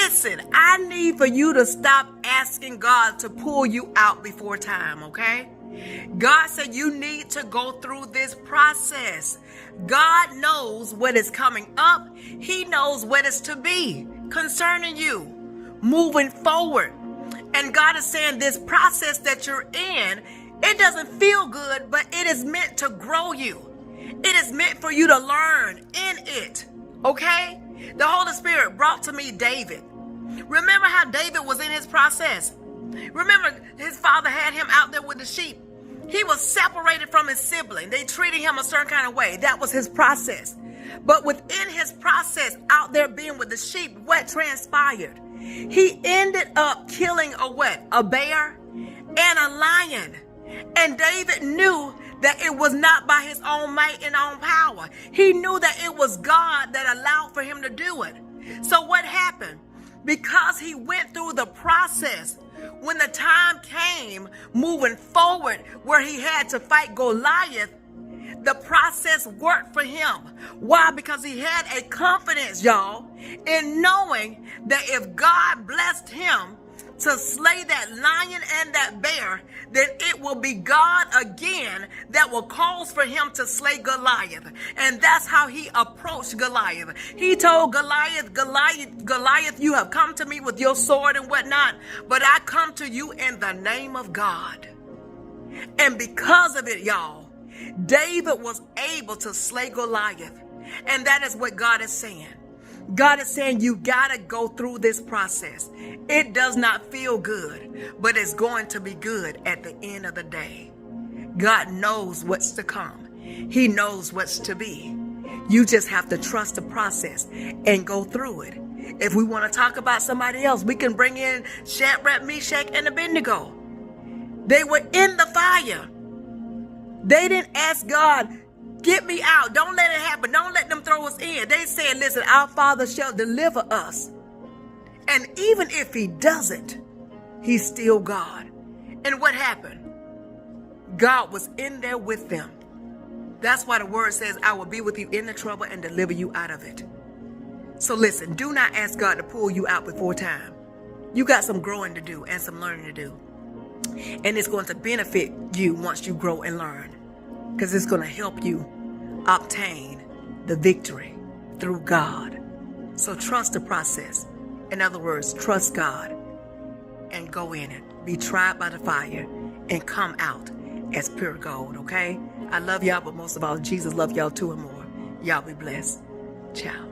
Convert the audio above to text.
Listen, I need for you to stop asking God to pull you out before time, okay? God said you need to go through this process. God knows what is coming up. He knows what is to be concerning you moving forward. And God is saying this process that you're in, it doesn't feel good, but it is meant to grow you. It is meant for you to learn in it, okay? The Holy Spirit brought to me David. Remember how David was in his process? Remember his father had him out there with the sheep. He was separated from his sibling. They treated him a certain kind of way. That was his process. But within his process, out there being with the sheep, what transpired? He ended up killing a bear and a lion. And David knew that it was not by his own might and own power. He knew that it was God that allowed for him to do it. So what happened? Because he went through the process, when the time came moving forward where he had to fight Goliath, the process worked for him. Why? Because he had a confidence, y'all, in knowing that if God blessed him to slay that lion and that bear, then it will be God again that will cause for him to slay Goliath. And that's how he approached Goliath. He told Goliath, you have come to me with your sword and whatnot, but I come to you in the name of God. And because of it, y'all, David was able to slay Goliath. And that is what God is saying. God is saying you gotta go through this process. It does not feel good, but it's going to be good at the end of the day. God knows what's to come. He knows what's to be. You just have to trust the process and go through it. If we want to talk about somebody else, we can bring in Shadrach, Meshach, and Abednego. They were in the fire. They didn't ask God, get me out. Don't let it happen. Don't let them throw us in. They said, listen, our Father shall deliver us. And even if he doesn't, he's still God. And what happened? God was in there with them. That's why the word says, I will be with you in the trouble and deliver you out of it. So listen, do not ask God to pull you out before time. You got some growing to do and some learning to do. And it's going to benefit you once you grow and learn, because it's going to help you obtain the victory through God. So trust the process. In other words, trust God and go in it. Be tried by the fire and come out as pure gold, okay? I love y'all, but most of all, Jesus loves y'all too and more. Y'all be blessed. Ciao.